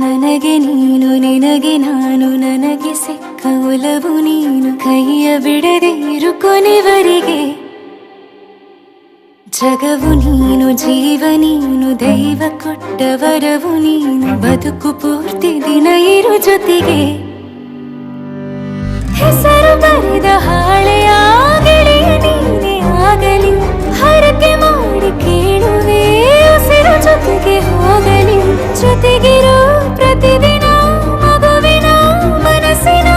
ನನಗೆ ನೀನು ನಿನಗೆ ನಾನು ನನಗೆ ಸಿಕ್ಕ ಒಲವು ನೀನು ಕೈಯ ಬಿಡದೆ ಇರು ಕೊನೆವರೆಗೆ ಜಗವು ನೀನು ಜೀವ ನೀನು ದೈವ ಕೊಟ್ಟ ವರವು ನೀನು ಬದುಕು ಪೂರ್ತಿ ದಿನ ಇರು ಜೊತೆಗೆ ಹೆಸರು ಬರೆದ ಹಾಳೆಯ ಗೆಳೆಯ ನೀನೇ ಆಗಲಿ ಹರಕೆ ಮಾಡಿ ಕೇಳುವೆ ಉಸಿರು ಜೊತೆಗೆ ಹೋಗಲಿ ಜೊತೆಗಿರೋ ಪ್ರತಿದಿನ ಮಗುವಿನ ಮನಸ್ಸಿನ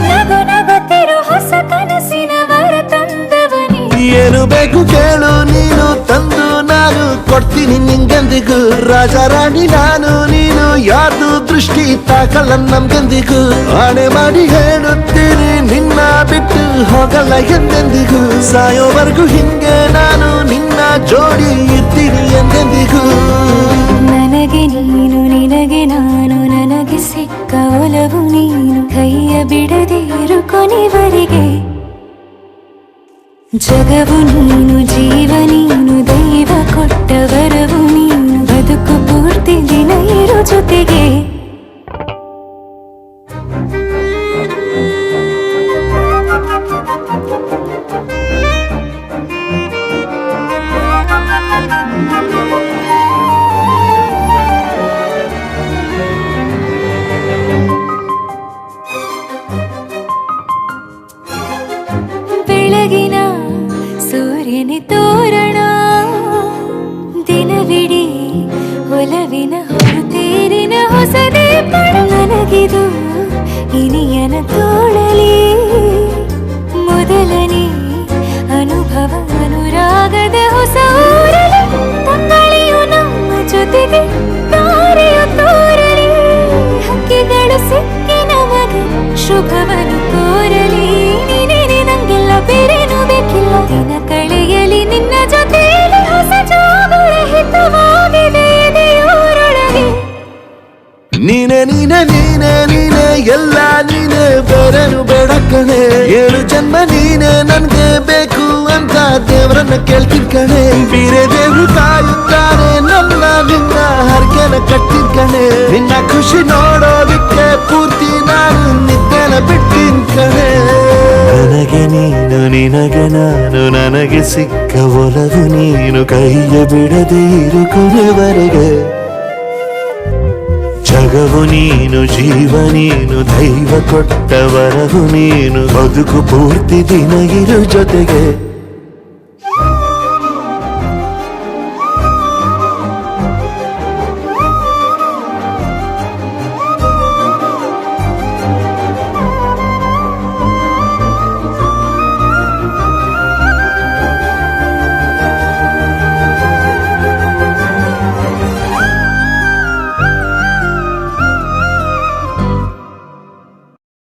ನಗು ನಗುತ್ತಿರೋ ಹೊಸ ಕನಸಿನ ವರ ತಂದವನೇ ಏನು ಬೇಕು ಕೇಳು ನೀನು ತಂದು ನಾನು ಕೊಡ್ತೀನಿ ನಿಂಗೆಂದಿಗೂ ರಾಜ ರಾಣಿ ನಾನು ನೀನು ಯಾರ್ದು ದೃಷ್ಟಿ ತಾಕಲ್ಲ ನಮ್ಗೆಂದಿಗೂ ಆಣೆ ಮಾಡಿ ಹೇಳುತ್ತೀನಿ ನಿನ್ನ ಬಿಟ್ಟು ಹೋಗಲ್ಲ ಎಂದೆಂದಿಗೂ ಸಾಯೋವರೆಗೂ ಹಿಂಗೆ ನಾನು ನಿನ್ನ ಜೋಡಿ ಇರ್ತೀನಿ ಎಂದೆಂದಿಗೂ ನನಗೆ ನೀನು ನಿನಗೆ ನಾನು ನನಗೆ ಸಿಕ್ಕ ಒಲವು ನೀನು ಕೈಯ ಬಿಡದೆ ಇರು ಕೊನೆವರೆಗೆ ಜಗವು ನೀನು ಜೀವ ನೀನು ದೈವ ಕೊಟ್ಟ ವರವು ನೀನು ಬದುಕು ಪೂರ್ತಿ ದಿನ ಇರು ಜೊತೆಗೆ ಬೆಳಗಿನ ಸೂರ್ಯನ ತೋರಣ ದಿನವಿಡೀ ಒಲವಿನ ಹೊರತೇರಿನ ಹೊಸದೇ ಪಡ ನನಗಿದು ಇನಿಯನ ತೋಳಲಿ ಮೊದಲನೇ ಅನುಭವ ಅನುರಾಗದ ಹೊಸ ಊರಲಿ ತಂಗಳಿಯು ನಮ್ಮ ಜೊತೆಗೆ ತಾರೆಯು ತೋರಲಿ ಹಕ್ಕಿಗಳು ಸಿಕ್ಕಿ ನಮಗೆ ಶುಭವನ್ನು ಕೋರಲಿ ಬೇರೇನು ಬೇಕಿಲ್ಲ ದಿನ ಕಳೆಯಲಿ ನಿನ್ನ ಜೊತೆಯಲ್ಲಿ ಹೊಸ ಜಾಗುಳ ಹಿತವಾಗಿದೆ ದೇವರೊಳಗೆ ನೀನೆ ನೀನೆ ನೀನೆ ನೀನೆ ಎಲ್ಲ ನೀನೆ ಬೇರೇನು ಬೇಡ ಕಣೆ 7 ಜನ್ಮ ನೀನೆ ನನ್ಗೆ ಬೇಕು ಅಂತ ದೇವರನ್ನ ಕೇಳ್ತೀನಿ ಕಣೆ ಬೇರೆ ದೇವ್ರು ಕಾಯುತ್ತಾರೆ ನನ್ನ ನಿನ್ನ ಹರಕೆನ ಕಟ್ಟಿನ ಕಣೆ ನಿನ್ನ ಖುಷಿ ನೋಡೋದಕ್ಕೆ ಪೂರ್ತಿ ನಾನು ನಿದ್ದೆನ ಬಿಟ್ಟಿನ ಕಣೆ ನನಗೆ ನೀನು ನಿನಗೆ ನಾನು ನನಗೆ ಸಿಕ್ಕ ಒಲವು ನೀನು ಕೈಯ ಬಿಡದೆ ಇರು ಕೊನೆವರೆಗೆ ಜಗವು ನೀನು ಜೀವ ನೀನು ದೈವ ಕೊಟ್ಟ ವರವು ನೀನು ಬದುಕು ಪೂರ್ತಿ ದಿನ ಇರು ಜೊತೆಗೆ